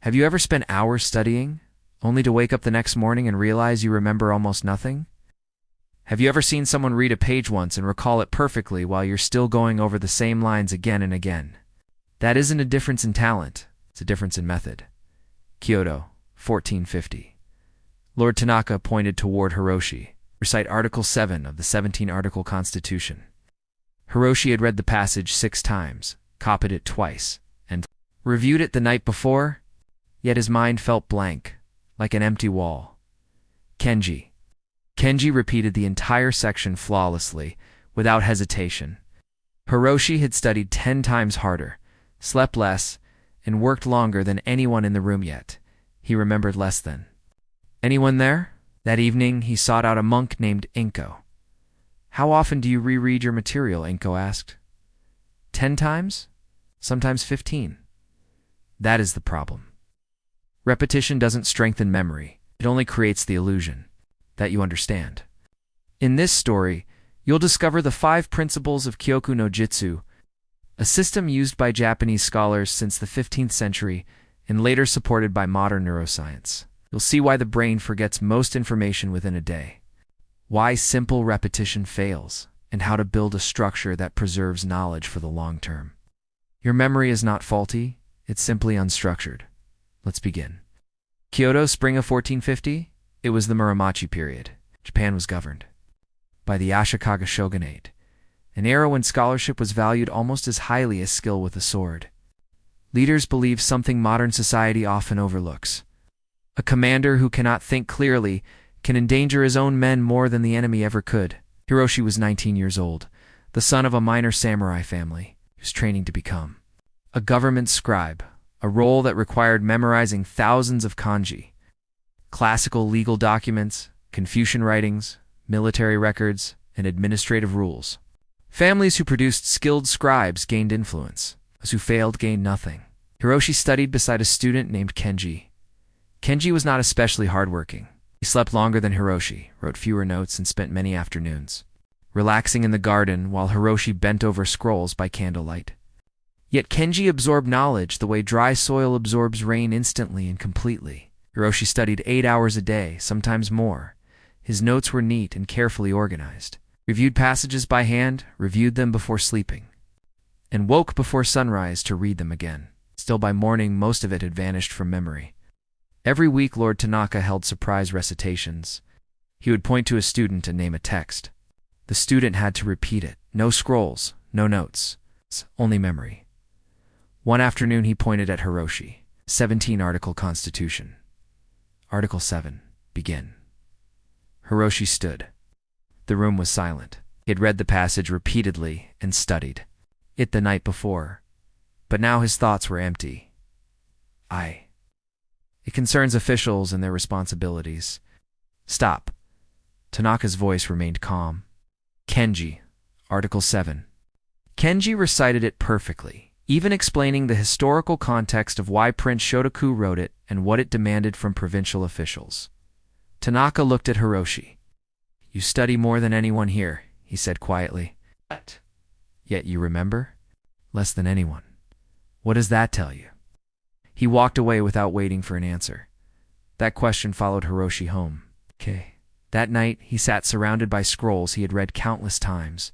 Have you ever spent hours studying, only to wake up the next morning and realize you remember almost nothing? Have you ever seen someone read a page once and recall it perfectly while you're still going over the same lines again and again? That isn't a difference in talent, it's a difference in method. Kyoto, 1450. Lord Tanaka pointed toward Hiroshi. Recite Article 7 of the 17-article Constitution. Hiroshi had read the passage 6 times, copied it twice, and reviewed it the night before, yet his mind felt blank, like an empty wall. Kenji. Kenji repeated the entire section flawlessly, without hesitation. Hiroshi had studied 10 times harder, slept less, and worked longer than anyone in the room yet. He remembered less than. Anyone there? That evening, he sought out a monk named Inko. How often do you reread your material? Inko asked. 10 times? Sometimes 15. That is the problem. Repetition doesn't strengthen memory. It only creates the illusion that you understand. In this story, you'll discover the 5 principles of Kyoku no Jitsu, a system used by Japanese scholars since the 15th century and later supported by modern neuroscience. You'll see why the brain forgets most information within a day, why simple repetition fails, and how to build a structure that preserves knowledge for the long term. Your memory is not faulty, it's simply unstructured. Let's begin. Kyoto, spring of 1450? It was the Muromachi period. Japan was governed by the Ashikaga shogunate, an era when scholarship was valued almost as highly as skill with a sword. Leaders believed something modern society often overlooks. A commander who cannot think clearly can endanger his own men more than the enemy ever could. Hiroshi was 19 years old, the son of a minor samurai family, who was training to become a government scribe, a role that required memorizing thousands of kanji, classical legal documents, Confucian writings, military records, and administrative rules. Families who produced skilled scribes gained influence. Those who failed gained nothing. Hiroshi studied beside a student named Kenji. Kenji was not especially hardworking. He slept longer than Hiroshi, wrote fewer notes, and spent many afternoons relaxing in the garden while Hiroshi bent over scrolls by candlelight. Yet Kenji absorbed knowledge the way dry soil absorbs rain instantly and completely. Hiroshi studied 8 hours a day, sometimes more. His notes were neat and carefully organized. Reviewed passages by hand, reviewed them before sleeping, and woke before sunrise to read them again. Still by morning, most of it had vanished from memory. Every week, Lord Tanaka held surprise recitations. He would point to a student and name a text. The student had to repeat it. No scrolls, no notes, only memory. One afternoon, he pointed at Hiroshi. 17-article Constitution. Article 7. Begin. Hiroshi stood. The room was silent. He had read the passage repeatedly and studied it the night before, but now his thoughts were empty. It concerns officials and their responsibilities. Stop. Tanaka's voice remained calm. Kenji, Article 7. Kenji recited it perfectly, even explaining the historical context of why Prince Shotoku wrote it and what it demanded from provincial officials. Tanaka looked at Hiroshi. You study more than anyone here, he said quietly. What? Yet you remember? Less than anyone. What does that tell you? He walked away without waiting for an answer. That question followed Hiroshi home. That night, he sat surrounded by scrolls he had read countless times.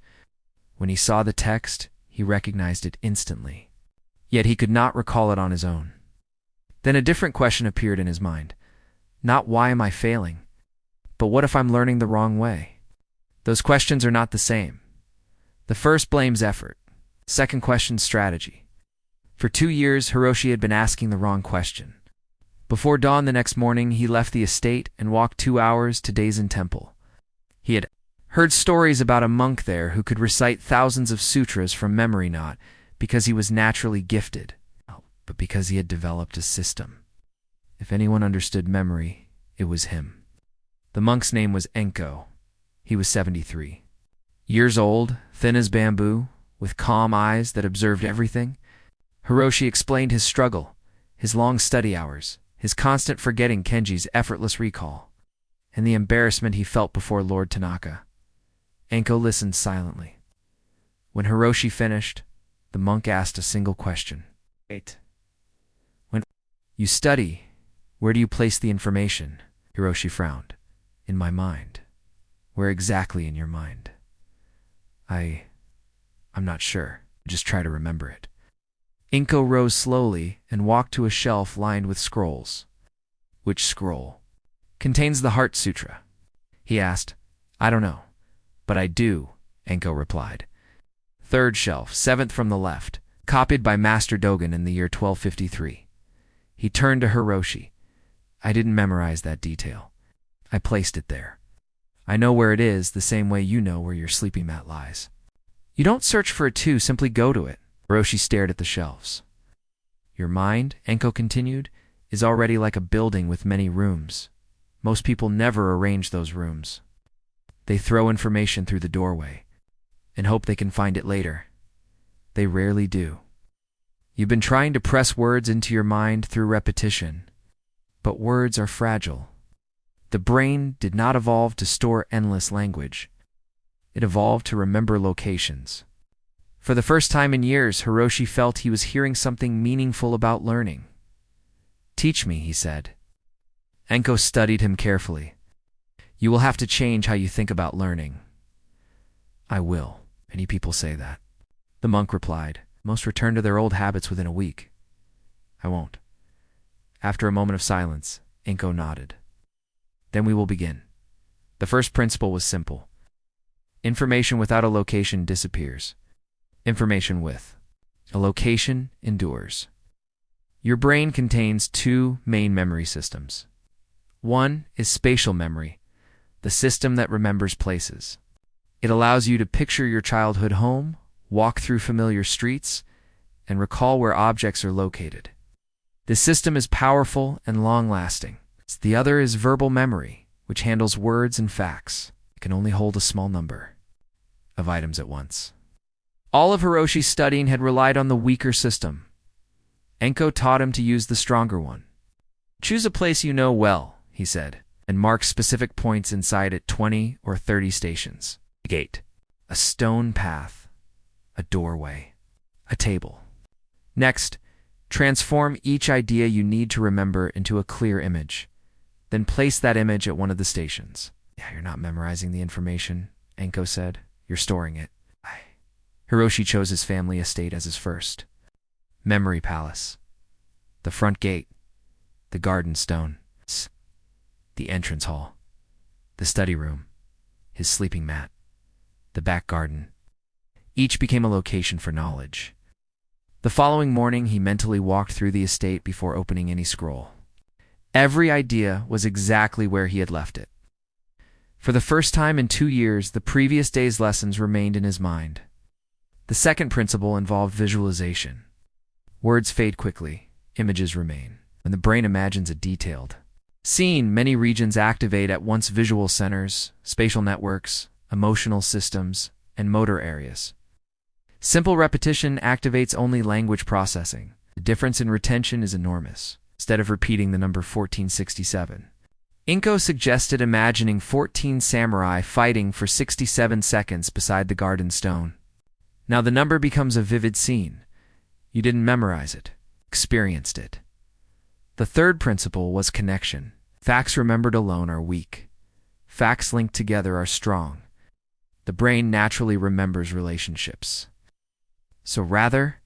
When he saw the text, he recognized it instantly. Yet he could not recall it on his own. Then a different question appeared in his mind. Not why am I failing, but what if I'm learning the wrong way? Those questions are not the same. The first blames effort. Second questions strategy. For 2 years, Hiroshi had been asking the wrong question. Before dawn the next morning, he left the estate and walked 2 hours to Daisen Temple. He had heard stories about a monk there who could recite thousands of sutras from memory, not because he was naturally gifted, but because he had developed a system. If anyone understood memory, it was him. The monk's name was Enko. He was 73. Years old, thin as bamboo, with calm eyes that observed everything. Hiroshi explained his struggle, his long study hours, his constant forgetting Kenji's effortless recall, and the embarrassment he felt before Lord Tanaka. Enko listened silently. When Hiroshi finished, the monk asked a single question. Wait. You study. Where do you place the information? Hiroshi frowned. In my mind. Where exactly in your mind? I'm not sure. Just try to remember it. Inko rose slowly and walked to a shelf lined with scrolls. Which scroll? Contains the Heart Sutra. He asked. I don't know. But I do, Inko replied. Third shelf, seventh from the left, copied by Master Dogen in the year 1253. He turned to Hiroshi. I didn't memorize that detail. I placed it there. I know where it is the same way you know where your sleeping mat lies. You don't search for it too, simply go to it. Hiroshi stared at the shelves. Your mind, Enko continued, is already like a building with many rooms. Most people never arrange those rooms. They throw information through the doorway and hope they can find it later. They rarely do. You've been trying to press words into your mind through repetition, but words are fragile. The brain did not evolve to store endless language. It evolved to remember locations. For the first time in years, Hiroshi felt he was hearing something meaningful about learning. Teach me, he said. Enko studied him carefully. You will have to change how you think about learning. I will. Many people say that. The monk replied. Most return to their old habits within a week. I won't. After a moment of silence, Enko nodded. Then we will begin. The first principle was simple. Information without a location disappears. Information with a location endures. Your brain contains two main memory systems. One is spatial memory, the system that remembers places. It allows you to picture your childhood home, walk through familiar streets, and recall where objects are located. This system is powerful and long-lasting. The other is verbal memory, which handles words and facts. It can only hold a small number of items at once. All of Hiroshi's studying had relied on the weaker system. Enko taught him to use the stronger one. Choose a place you know well, he said, and mark specific points inside it 20 or 30 stations. A gate, a stone path, a doorway, a table. Next, transform each idea you need to remember into a clear image. Then place that image at one of the stations. Yeah, you're not memorizing the information, Enko said. You're storing it. Hiroshi chose his family estate as his first. Memory palace. The front gate. The garden stone. The entrance hall. The study room. His sleeping mat. The back garden. Each became a location for knowledge. The following morning, he mentally walked through the estate before opening any scroll. Every idea was exactly where he had left it. For the first time in 2 years, the previous day's lessons remained in his mind. The second principle involved visualization. Words fade quickly, images remain. When the brain imagines a detailed scene, many regions activate at once: visual centers, spatial networks, emotional systems, and motor areas. Simple repetition activates only language processing. The difference in retention is enormous. Instead of repeating the number 1467, Inko suggested imagining 14 samurai fighting for 67 seconds beside the garden stone. Now the number becomes a vivid scene. You didn't memorize it, experienced it. The third principle was connection. Facts remembered alone are weak. Facts linked together are strong. The brain naturally remembers relationships. So rather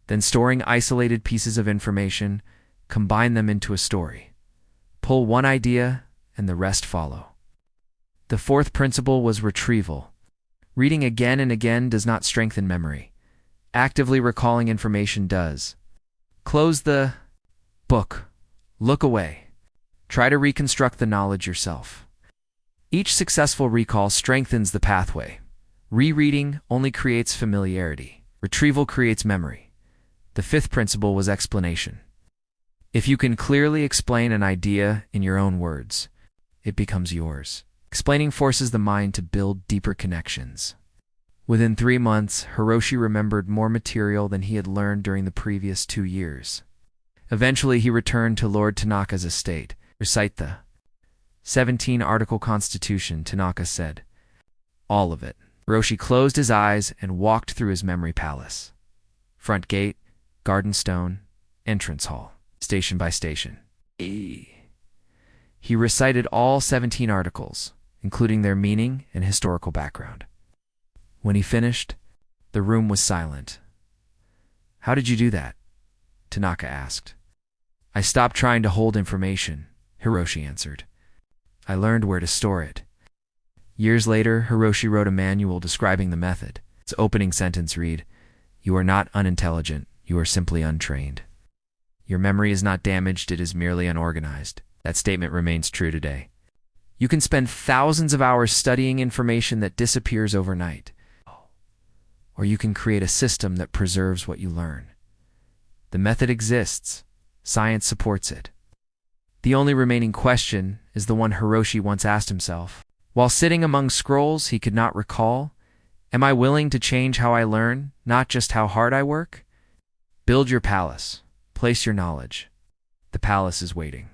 than storing isolated pieces of information, combine them into a story. Pull one idea and the rest follow. The fourth principle was retrieval. Reading again and again does not strengthen memory. Actively recalling information does. Close the book. Look away. Try to reconstruct the knowledge yourself. Each successful recall strengthens the pathway. Rereading only creates familiarity. Retrieval creates memory. The fifth principle was explanation. If you can clearly explain an idea in your own words, it becomes yours. Explaining forces the mind to build deeper connections. Within 3 months, Hiroshi remembered more material than he had learned during the previous 2 years. Eventually, he returned to Lord Tanaka's estate. Recite the 17-article constitution, Tanaka said. All of it. Hiroshi closed his eyes and walked through his memory palace. Front gate, garden stone, entrance hall. station by station. He recited all 17 articles, including their meaning and historical background. When he finished, the room was silent. "How did you do that?" Tanaka asked. "I stopped trying to hold information," Hiroshi answered. "I learned where to store it." Years later, Hiroshi wrote a manual describing the method. Its opening sentence read, "You are not unintelligent, you are simply untrained. Your memory is not damaged, it is merely unorganized." That statement remains true today. You can spend thousands of hours studying information that disappears overnight. Or you can create a system that preserves what you learn. The method exists. Science supports it. The only remaining question is the one Hiroshi once asked himself. While sitting among scrolls he could not recall, am I willing to change how I learn, not just how hard I work? Build your palace. Place your knowledge. The palace is waiting.